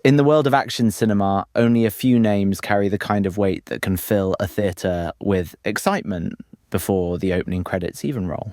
In the world of action cinema, only a few names carry the kind of weight that can fill a theatre with excitement before the opening credits even roll.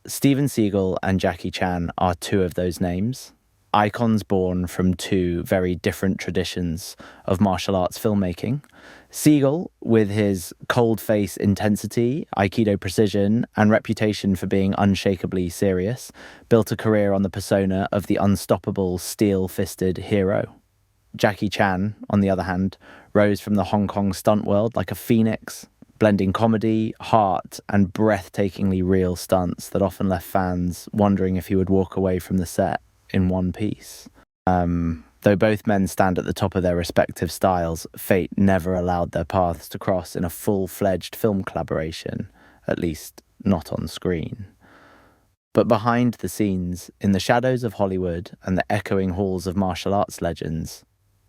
Steven Seagal and Jackie Chan are two of those names, icons born from two very different traditions of martial arts filmmaking. Seagal, with his cold-face intensity, Aikido precision, and reputation for being unshakably serious, built a career on the persona of the unstoppable, steel-fisted hero. Jackie Chan, on the other hand, rose from the Hong Kong stunt world like a phoenix, blending comedy, heart, and breathtakingly real stunts that often left fans wondering if he would walk away from the set in one piece. Though both men stand at the top of their respective styles, fate never allowed their paths to cross in a full-fledged film collaboration, at least not on screen. But behind the scenes, in the shadows of Hollywood and the echoing halls of martial arts legends,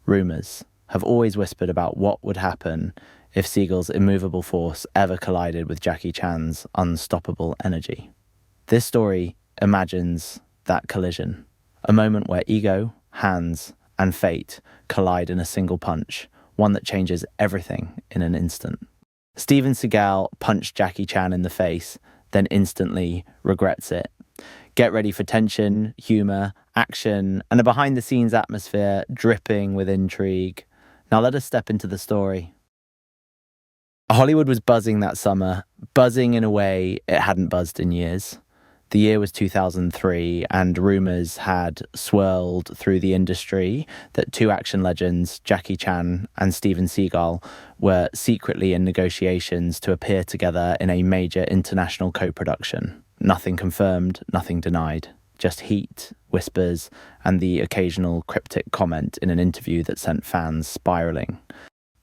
rumours have always whispered about what would happen if Seagal's immovable force ever collided with Jackie Chan's unstoppable energy. This story imagines that collision, a moment where ego, hands, and fate collide in a single punch, one that changes everything in an instant. Steven Seagal punched Jackie Chan in the face, then instantly regrets it. Get ready for tension, humour, action, and a behind-the-scenes atmosphere dripping with intrigue. Now let us step into the story. Hollywood was buzzing that summer, buzzing in a way it hadn't buzzed in years. The year was 2003, and rumours had swirled through the industry that two action legends, Jackie Chan and Steven Seagal, were secretly in negotiations to appear together in a major international co-production. Nothing confirmed, nothing denied. Just heat, whispers, and the occasional cryptic comment in an interview that sent fans spiralling.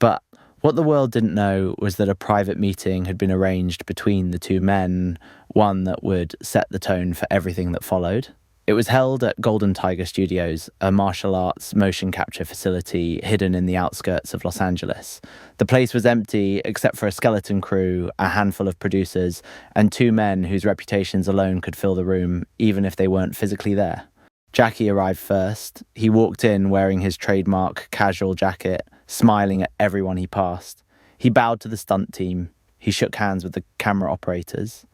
But what the world didn't know was that a private meeting had been arranged between the two men, one that would set the tone for everything that followed. It was held at Golden Tiger Studios, a martial arts motion capture facility hidden in the outskirts of Los Angeles. The place was empty except for a skeleton crew, a handful of producers, and two men whose reputations alone could fill the room, even if they weren't physically there. Jackie arrived first. He walked in wearing his trademark casual jacket, smiling at everyone he passed. He bowed to the stunt team. He shook hands with the camera operators.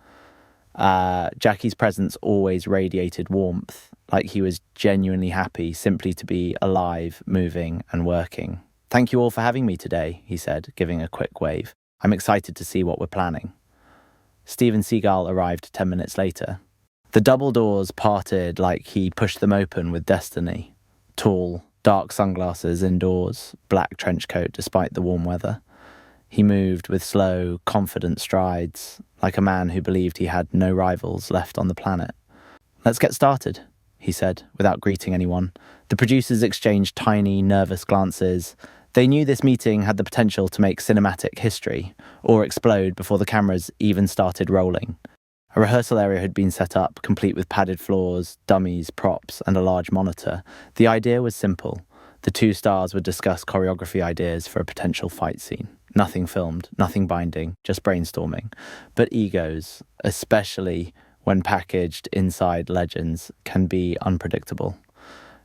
Jackie's presence always radiated warmth, like he was genuinely happy simply to be alive, moving, and working. "Thank you all for having me today," he said, giving a quick wave. "I'm excited to see what we're planning." Steven Seagal arrived 10 minutes later. The double doors parted like he pushed them open with destiny. Tall, dark sunglasses indoors, black trench coat despite the warm weather. He moved with slow, confident strides, like a man who believed he had no rivals left on the planet. "Let's get started," he said, without greeting anyone. The producers exchanged tiny, nervous glances. They knew this meeting had the potential to make cinematic history, or explode before the cameras even started rolling. A rehearsal area had been set up, complete with padded floors, dummies, props, and a large monitor. The idea was simple. The two stars would discuss choreography ideas for a potential fight scene. Nothing filmed, nothing binding, just brainstorming. But egos, especially when packaged inside legends, can be unpredictable.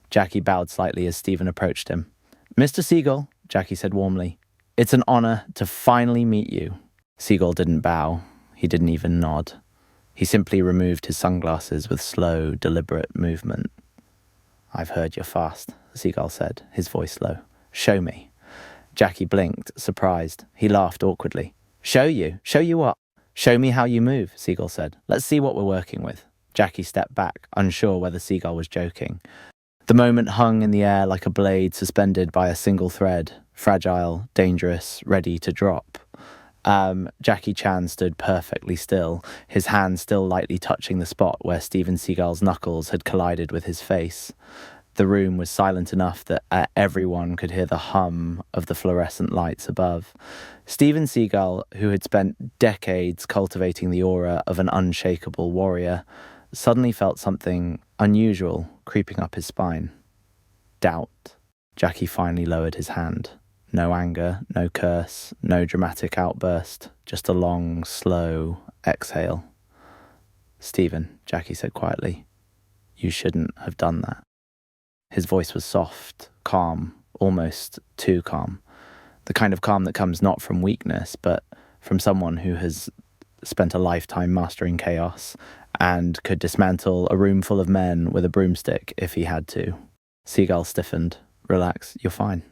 Jackie bowed slightly as Steven approached him. "Mr. Seagal," Jackie said warmly, "it's an honor to finally meet you." Seagal didn't bow. He didn't even nod. He simply removed his sunglasses with slow, deliberate movement. "I've heard you're fast," Seagal said, his voice low. "Show me." Jackie blinked, surprised. He laughed awkwardly. "Show you? Show you what?" "Show me how you move," Seagal said. "Let's see what we're working with." Jackie stepped back, unsure whether Seagal was joking. The moment hung in the air like a blade suspended by a single thread, fragile, dangerous, ready to drop. Jackie Chan stood perfectly still, his hand still lightly touching the spot where Steven Seagal's knuckles had collided with his face. The room was silent enough that everyone could hear the hum of the fluorescent lights above. Steven Seagal, who had spent decades cultivating the aura of an unshakable warrior, suddenly felt something unusual creeping up his spine. Doubt. Jackie finally lowered his hand. No anger, no curse, no dramatic outburst, just a long, slow exhale. "Steven," Jackie said quietly, "you shouldn't have done that." His voice was soft, calm, almost too calm. The kind of calm that comes not from weakness, but from someone who has spent a lifetime mastering chaos and could dismantle a room full of men with a broomstick if he had to. Seagal stiffened. Relax, you're fine.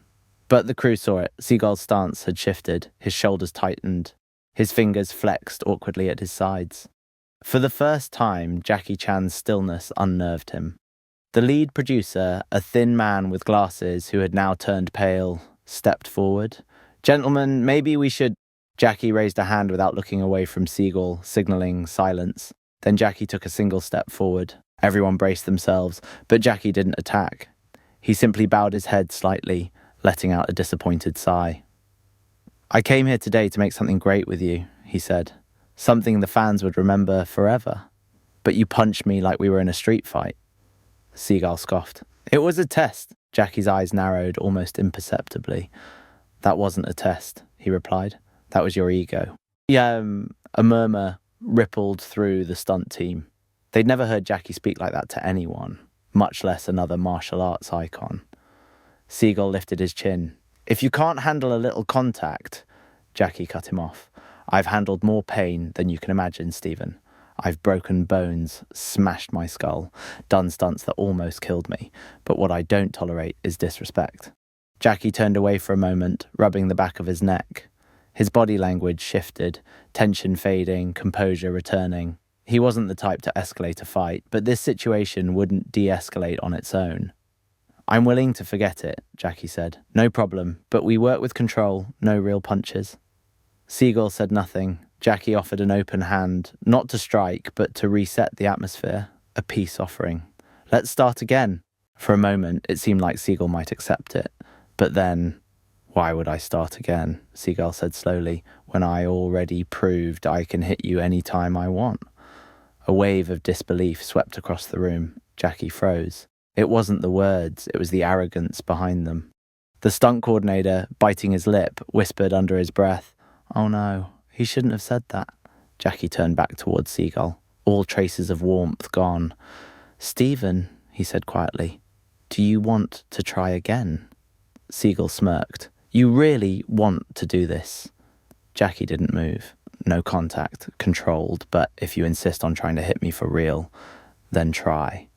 But the crew saw it. Seagal's stance had shifted. His shoulders tightened. His fingers flexed awkwardly at his sides. For the first time, Jackie Chan's stillness unnerved him. The lead producer, a thin man with glasses who had now turned pale, stepped forward. Gentlemen, maybe we should... Jackie raised a hand without looking away from Seagal, signalling silence. Then Jackie took a single step forward. Everyone braced themselves, but Jackie didn't attack. He simply bowed his head slightly, letting out a disappointed sigh. I came here today to make something great with you, he said. Something the fans would remember forever. But you punched me like we were in a street fight. Seagal scoffed. It was a test. Jackie's eyes narrowed almost imperceptibly. That wasn't a test, he replied. That was your ego. Yeah, a murmur rippled through the stunt team. They'd never heard Jackie speak like that to anyone, much less another martial arts icon. Seagal lifted his chin. If you can't handle a little contact, Jackie cut him off. I've handled more pain than you can imagine, Stephen. I've broken bones, smashed my skull, done stunts that almost killed me, but what I don't tolerate is disrespect. Jackie turned away for a moment, rubbing the back of his neck. His body language shifted, tension fading, composure returning. He wasn't the type to escalate a fight, but this situation wouldn't de-escalate on its own. I'm willing to forget it, Jackie said. No problem, but we work with control, no real punches. Seagal said nothing. Jackie offered an open hand, not to strike, but to reset the atmosphere, a peace offering. Let's start again. For a moment, it seemed like Seagal might accept it. But then, why would I start again, Seagal said slowly, when I already proved I can hit you any time I want? A wave of disbelief swept across the room. Jackie froze. It wasn't the words, it was the arrogance behind them. The stunt coordinator, biting his lip, whispered under his breath, Oh no, he shouldn't have said that. Jackie turned back towards Seagal, all traces of warmth gone. Stephen, he said quietly, do you want to try again? Seagal smirked. You really want to do this? Jackie didn't move. No contact, controlled, but if you insist on trying to hit me for real, then try.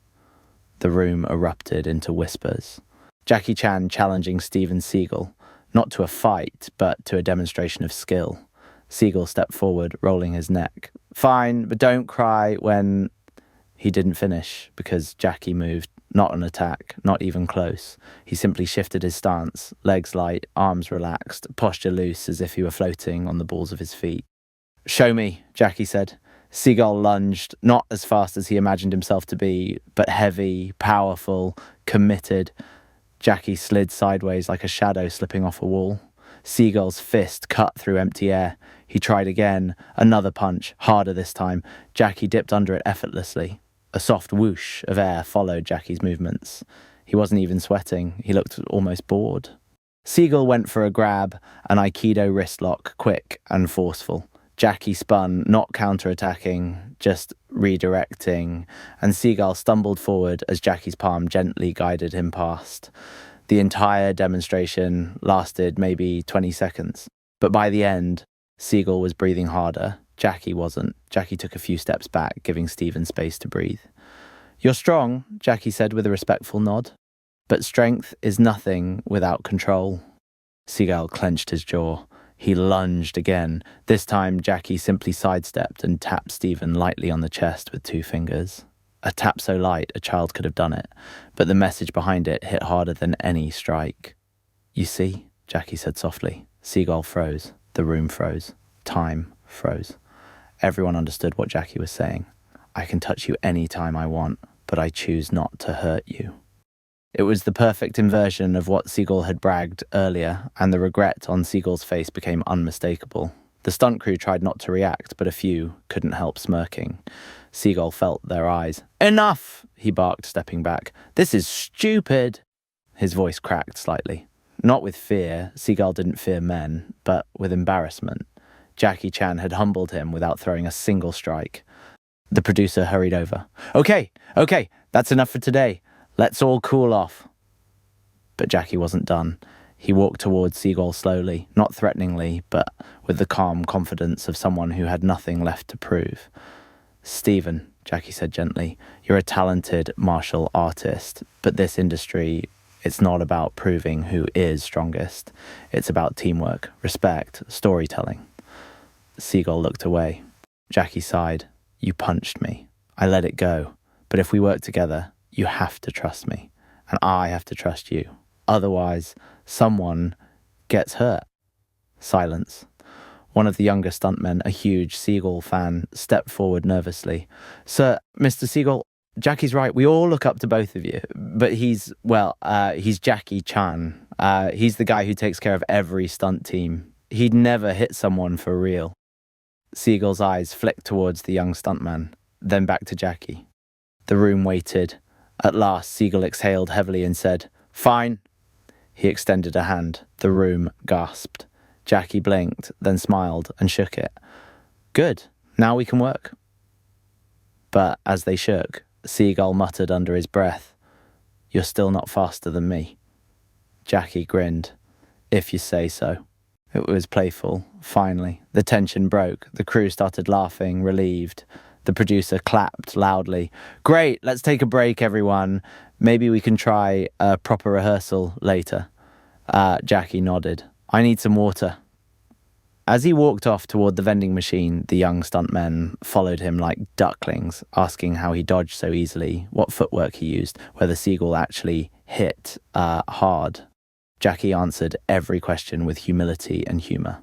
The room erupted into whispers. Jackie Chan challenging Steven Seagal, not to a fight, but to a demonstration of skill. Seagal stepped forward, rolling his neck. Fine, but don't cry when... He didn't finish, because Jackie moved. Not an attack, not even close. He simply shifted his stance, legs light, arms relaxed, posture loose as if he were floating on the balls of his feet. Show me, Jackie said. Seagal lunged, not as fast as he imagined himself to be, but heavy, powerful, committed. Jackie slid sideways like a shadow slipping off a wall. Seagal's fist cut through empty air. He tried again, another punch, harder this time. Jackie dipped under it effortlessly. A soft whoosh of air followed Jackie's movements. He wasn't even sweating. He looked almost bored. Seagal went for a grab, an Aikido wrist lock, quick and forceful. Jackie spun, not counter-attacking, just redirecting, and Seagal stumbled forward as Jackie's palm gently guided him past. The entire demonstration lasted maybe 20 seconds, but by the end, Seagal was breathing harder. Jackie wasn't. Jackie took a few steps back, giving Stephen space to breathe. You're strong, Jackie said with a respectful nod, but strength is nothing without control. Seagal clenched his jaw. He lunged again. This time, Jackie simply sidestepped and tapped Stephen lightly on the chest with 2 fingers. A tap so light, a child could have done it, but the message behind it hit harder than any strike. You see, Jackie said softly. Seagal froze. The room froze. Time froze. Everyone understood what Jackie was saying. I can touch you any time I want, but I choose not to hurt you. It was the perfect inversion of what Seagal had bragged earlier, and the regret on Seagal's face became unmistakable. The stunt crew tried not to react, but a few couldn't help smirking. Seagal felt their eyes. Enough, he barked, stepping back. This is stupid. His voice cracked slightly. Not with fear. Seagal didn't fear men, but with embarrassment. Jackie Chan had humbled him without throwing a single strike. The producer hurried over. Okay, that's enough for today. Let's all cool off. But Jackie wasn't done. He walked towards Seagal slowly, not threateningly, but with the calm confidence of someone who had nothing left to prove. "Stephen," Jackie said gently, "you're a talented martial artist, but this industry, it's not about proving who is strongest. It's about teamwork, respect, storytelling." Seagal looked away. Jackie sighed. "You punched me. I let it go. But if we work together, you have to trust me. And I have to trust you. Otherwise, someone gets hurt." Silence. One of the younger stuntmen, a huge Seagal fan, stepped forward nervously. "Sir, Mr. Seagal, Jackie's right. We all look up to both of you. But he's Jackie Chan. He's the guy who takes care of every stunt team. He'd never hit someone for real." Seagal's eyes flicked towards the young stuntman, then back to Jackie. The room waited. At last, Seagal exhaled heavily and said, "Fine." He extended a hand. The room gasped. Jackie blinked, then smiled and shook it. "Good. Now we can work." But as they shook, Seagal muttered under his breath, "You're still not faster than me." Jackie grinned. "If you say so." It was playful, finally. The tension broke. The crew started laughing, relieved. The producer clapped loudly. "Great, let's take a break, everyone. Maybe we can try a proper rehearsal later." Jackie nodded. "I need some water." As he walked off toward the vending machine, the young stuntmen followed him like ducklings, asking how he dodged so easily, what footwork he used, whether Seagal actually hit hard. Jackie answered every question with humility and humour.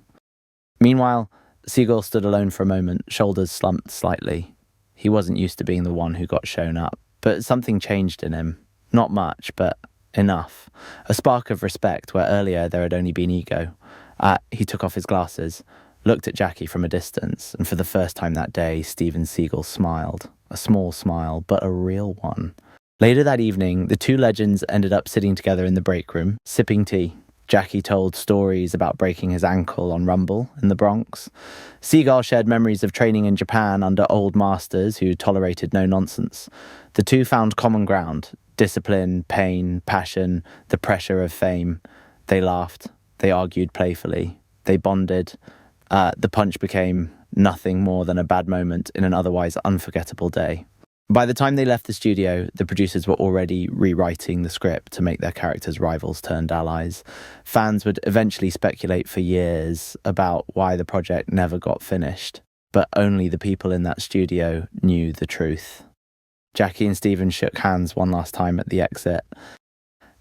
Meanwhile, Seagal stood alone for a moment, shoulders slumped slightly. He wasn't used to being the one who got shown up, but something changed in him. Not much, but enough. A spark of respect where earlier there had only been ego. He took off his glasses, looked at Jackie from a distance, and for the first time that day, Steven Seagal smiled. A small smile, but a real one. Later that evening, the two legends ended up sitting together in the break room, sipping tea. Jackie told stories about breaking his ankle on Rumble in the Bronx. Seagal shared memories of training in Japan under old masters who tolerated no nonsense. The two found common ground: discipline, pain, passion, the pressure of fame. They laughed. They argued playfully. They bonded. The punch became nothing more than a bad moment in an otherwise unforgettable day. By the time they left the studio, the producers were already rewriting the script to make their characters rivals turned allies. Fans would eventually speculate for years about why the project never got finished, but only the people in that studio knew the truth. Jackie and Steven shook hands one last time at the exit.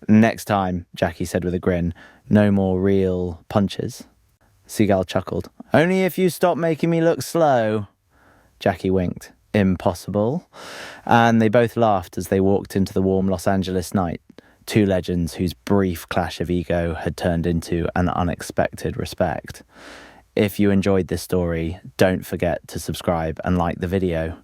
"Next time," Jackie said with a grin, "no more real punches." Seagal chuckled. "Only if you stop making me look slow." Jackie winked. "Impossible." And they both laughed as they walked into the warm Los Angeles night. Two legends whose brief clash of ego had turned into an unexpected respect. If you enjoyed this story, don't forget to subscribe and like the video.